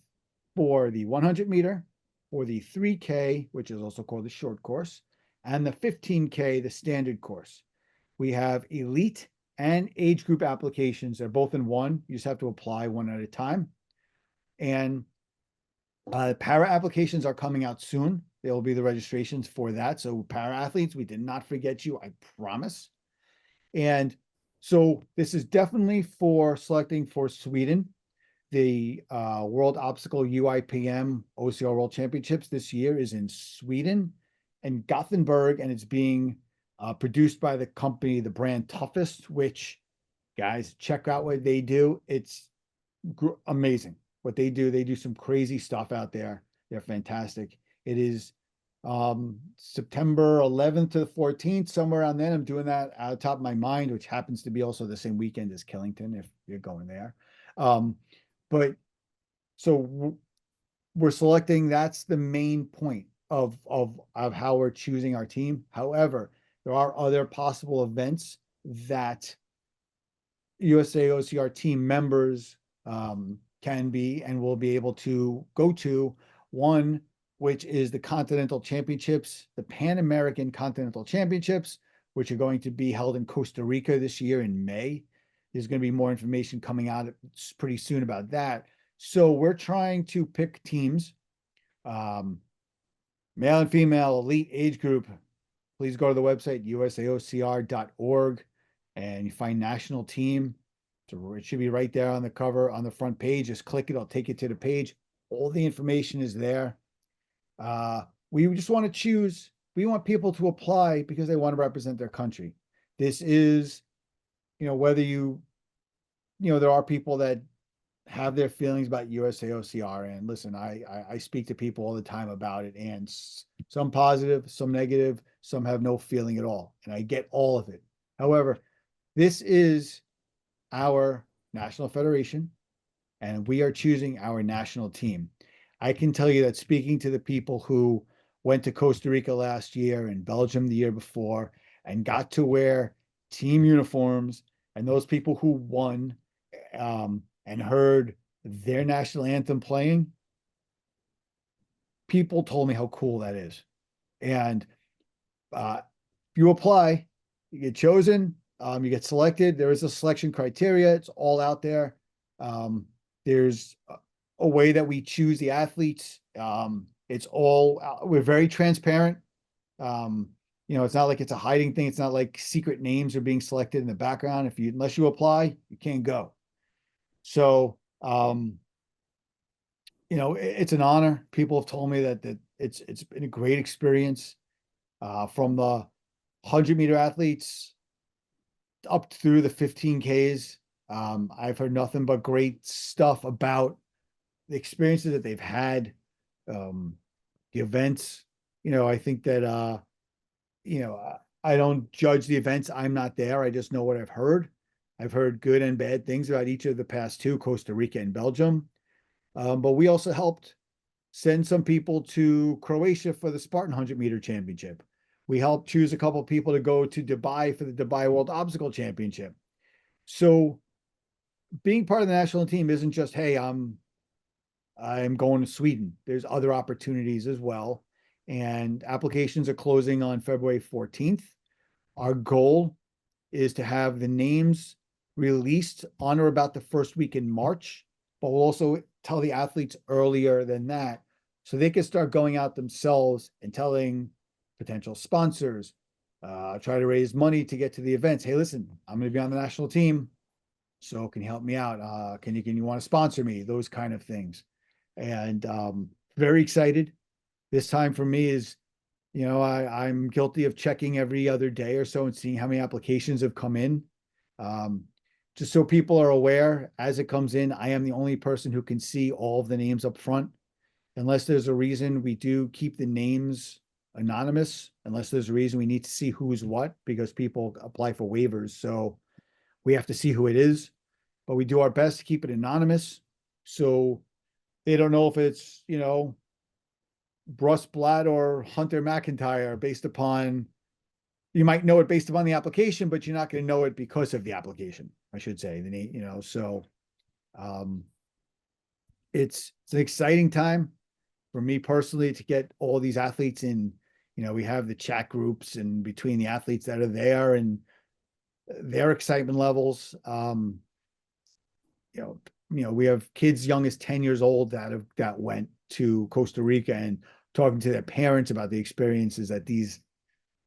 for the 100-meter, for the 3K, which is also called the short course, and the 15K, the standard course. We have elite and age group applications. They're both in one. You just have to apply one at a time. And Para applications are coming out soon. There will be the registrations for that. So para athletes, we did not forget you, I promise. And so this is definitely for selecting for Sweden. The World Obstacle UIPM OCR World Championships this year is in Sweden and Gothenburg, and it's being produced by the company, the brand Toughest, which, guys, check out what they do. It's amazing what they do. They do some crazy stuff out there. They're fantastic. It is September 11th to the 14th, somewhere around then. I'm doing that out of the top of my mind, which happens to be also the same weekend as Killington, if you're going there. But so we're selecting, that's the main point of how we're choosing our team. However, there are other possible events that USAocr team members can be and will be able to go to. One, which is the Continental Championships, the Pan American Continental Championships, which are going to be held in Costa Rica this year in May. There's going to be more information coming out pretty soon about that. So we're trying to pick teams, male and female, elite age group. Please go to the website, usaocr.org, and you find national team. So it should be right there on the cover, on the front page. Just click it. I'll take you to the page. All the information is there. We just want to choose. We want people to apply because they want to represent their country. This is, whether there are people that have their feelings about USAocr. And listen, I speak to people all the time about it, and some positive, some negative, some have no feeling at all. And I get all of it. However, this is our national federation, and we are choosing our national team. I can tell you that speaking to the people who went to Costa Rica last year and Belgium the year before and got to wear team uniforms, and those people who won and heard their national anthem playing, people told me how cool that is. And if you apply, you get chosen, you get selected. There is a selection criteria. It's all out there. There's a way that we choose the athletes. It's all, we're very transparent. It's not like it's a hiding thing. It's not like secret names are being selected in the background. Unless you apply, you can't go. So, it's an honor. People have told me that it's been a great experience, from the 100-meter athletes up through the 15Ks. I've heard nothing but great stuff about the experiences that they've had, the events. I think that, I don't judge the events. I'm not there. I just know what I've heard. I've heard good and bad things about each of the past two, Costa Rica and Belgium. But we also helped send some people to Croatia for the Spartan 100-meter championship. We helped choose a couple of people to go to Dubai for the Dubai World Obstacle Championship. So being part of the national team isn't just, hey, I'm going to Sweden. There's other opportunities as well. And applications are closing on February 14th. Our goal is to have the names released on or about the first week in March, but we'll also tell the athletes earlier than that so they can start going out themselves and telling potential sponsors, try to raise money to get to the events. Hey, listen, I'm going to be on the national team, so can you help me out? Can you want to sponsor me? Those kind of things. And very excited. This time for me is, I'm guilty of checking every other day or so and seeing how many applications have come in. Just so people are aware, as it comes in, I am the only person who can see all of the names up front. Unless there's a reason, we do keep the names anonymous, unless there's a reason we need to see who's what, because people apply for waivers. So we have to see who it is, but we do our best to keep it anonymous. So they don't know if it's, Russ Blatt or Hunter McIntyre based upon, you might know it based upon the application, but you're not going to know it because of the application, I should say. So it's an exciting time for me personally to get all these athletes in. We have the chat groups and between the athletes that are there and their excitement levels. We have kids young as 10 years old that went, to Costa Rica and talking to their parents about the experiences that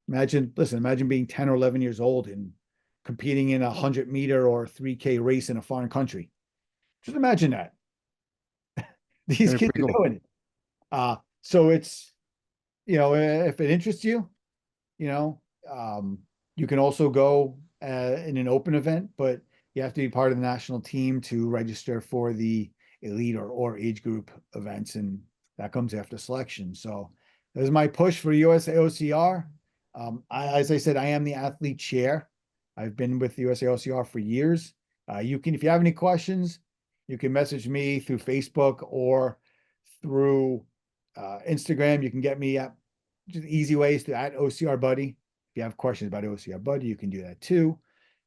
imagine being 10 or 11 years old and competing in a 100-meter or 3K race in a foreign country. Just imagine that. These kids are doing it. So it's, if it interests you, you can also go in an open event, but you have to be part of the national team to register for the elite or age group events, and that comes after selection. So there's my push for USAocr. As I said, I am the athlete chair. I've been with USAocr for years. If you have any questions, you can message me through Facebook or through Instagram. You can get me at just easy ways to at OCR Buddy. If you have questions about OCR Buddy, you can do that too.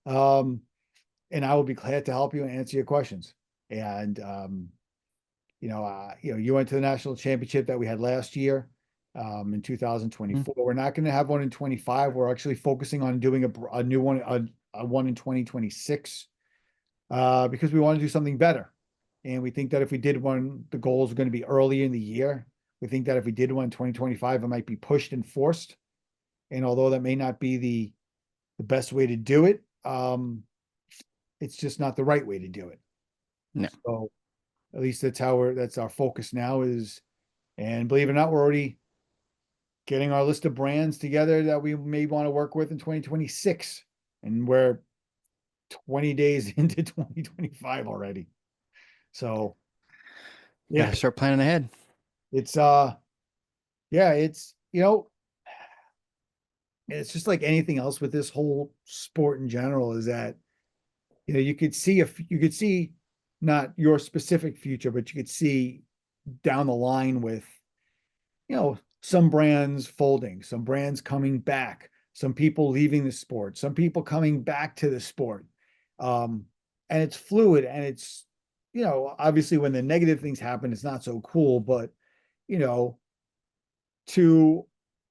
And I will be glad to help you and answer your questions. And you went to the national championship that we had last year in 2024. We're not going to have one in 25. We're actually focusing on doing a new one, a one in 2026, because we want to do something better. And we think that if we did one, the goals are going to be early in the year. We think that if we did one in 2025, it might be pushed and forced. And although that may not be the best way to do it, it's just not the right way to do it. No. So at least that's our focus now is, and believe it or not, we're already getting our list of brands together that we may want to work with in 2026. And we're 20 days into 2025 already. So yeah, start planning ahead. It's it's just like anything else with this whole sport in general, is that you could see not your specific future, but you could see down the line with some brands folding, some brands coming back, some people leaving the sport, some people coming back to the sport. And it's fluid, and it's obviously when the negative things happen, it's not so cool, but to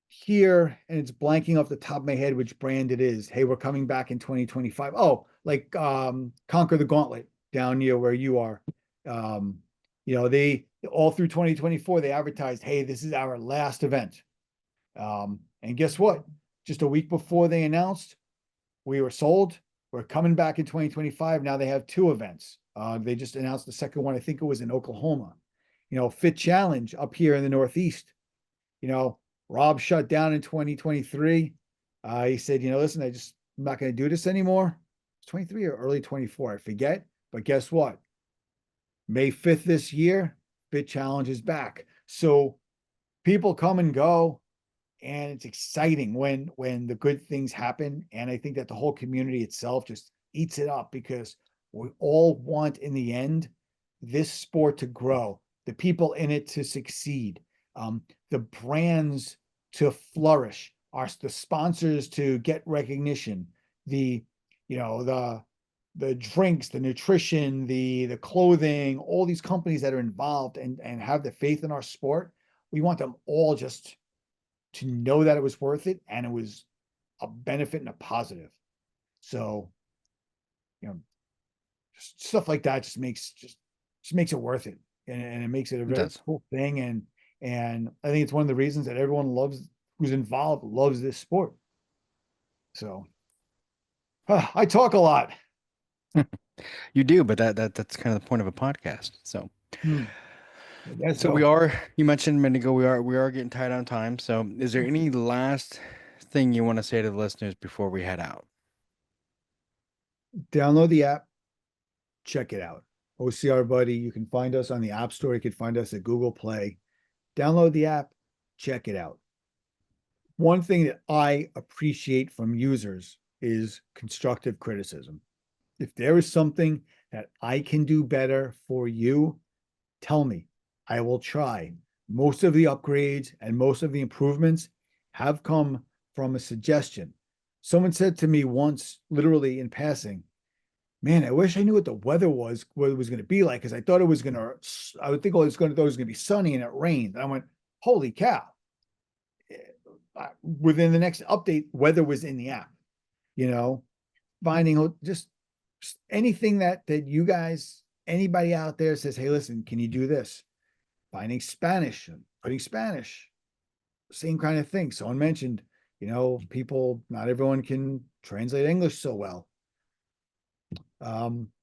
hear, and it's blanking off the top of my head which brand it is. Hey, we're coming back in 2025. Oh, like Conquer the Gauntlet down near where you are. They all through 2024, they advertised, hey, this is our last event. And guess what? Just a week before they announced, we were sold. We're coming back in 2025. Now they have 2 events. They just announced the second one. I think it was in Oklahoma. Fit Challenge up here in the Northeast. Rob shut down in 2023. He said, listen, I'm not going to do this anymore. It's 23 or early 24, I forget. But guess what? May 5th this year, Fit Challenge is back. So people come and go, and it's exciting when the good things happen. And I think that the whole community itself just eats it up, because we all want, in the end, this sport to grow, the people in it to succeed, the brands to flourish, the sponsors to get recognition, the drinks, the nutrition, the clothing, all these companies that are involved and have the faith in our sport. We want them all just to know that it was worth it, and it was a benefit and a positive. So, just stuff like that just makes it worth it, and it makes it a very cool thing. And I think it's one of the reasons that everyone who's involved loves this sport. So I talk a lot. You do, but that's kind of the point of a podcast. So, you mentioned a minute ago, we are getting tight on time. So is there any last thing you want to say to the listeners before we head out? Download the app, check it out. OCR Buddy. You can find us on the App Store. You can find us at Google Play. Download the app, check it out. One thing that I appreciate from users is constructive criticism. If there is something that I can do better for you, tell me. I will try. Most of the upgrades and most of the improvements have come from a suggestion. Someone said to me once, literally in passing, man, I wish I knew what the weather was, what it was going to be like, because I thought it was going to, I would think it was going to be sunny and it rained. And I went, holy cow. Within the next update, weather was in the app, finding just anything that you guys, anybody out there says, hey, listen, can you do this? finding Spanish and putting Spanish, same kind of thing. Someone mentioned, people, not everyone can translate English so well.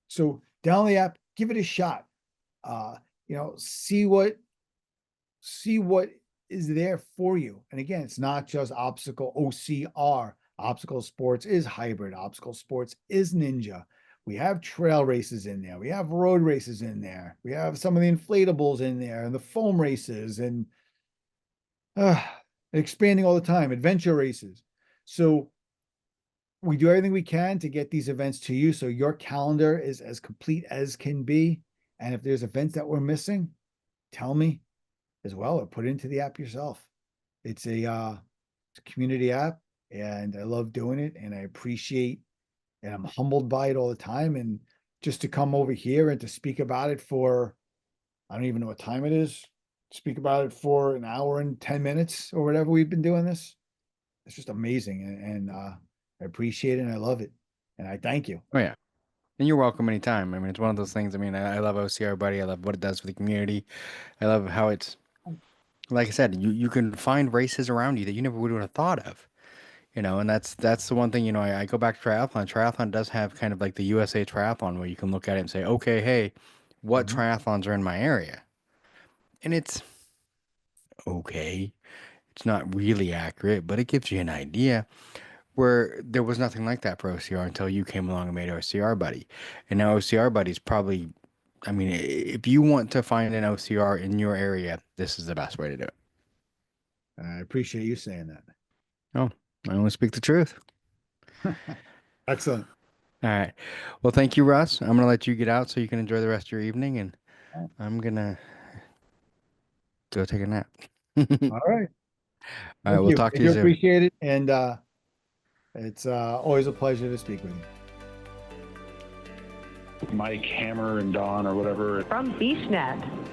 So download the app, give it a shot. See what is there for you. And again, it's not just obstacle OCR. Obstacle sports is hybrid. Obstacle sports is ninja. We have trail races in there. We have road races in there. We have some of the inflatables in there and the foam races and expanding all the time, adventure races. So we do everything we can to get these events to you so your calendar is as complete as can be. And if there's events that we're missing, tell me as well, or put it into the app yourself. It's a community app, and I love doing it, and I appreciate, and I'm humbled by it all the time. And just to come over here and to speak about it for, I don't even know what time it is, speak about it for an hour and 10 minutes or whatever we've been doing this. It's just amazing. And I appreciate it and I love it. And I thank you. Oh yeah. And you're welcome anytime. I mean, it's one of those things. I mean, I love OCR Buddy. I love what it does for the community. I love how it's, like I said, you can find races around you that you never would have thought of. And that's the one thing, I go back to triathlon. Triathlon does have kind of like the USA Triathlon where you can look at it and say, okay, hey, what triathlons are in my area? And it's okay. It's not really accurate, but it gives you an idea. Where there was nothing like that for OCR until you came along and made OCR Buddy. And now OCR Buddy is probably, I mean, if you want to find an OCR in your area, this is the best way to do it. I appreciate you saying that. Oh, I only speak the truth. Excellent. All right. Well, thank you, Russ. I'm going to let you get out so you can enjoy the rest of your evening, and I'm going to go take a nap. All right. All right. We'll talk to you soon. Appreciate it. And it's always a pleasure to speak with you. Mike, Hammer, and Don, or whatever. From BeachNet.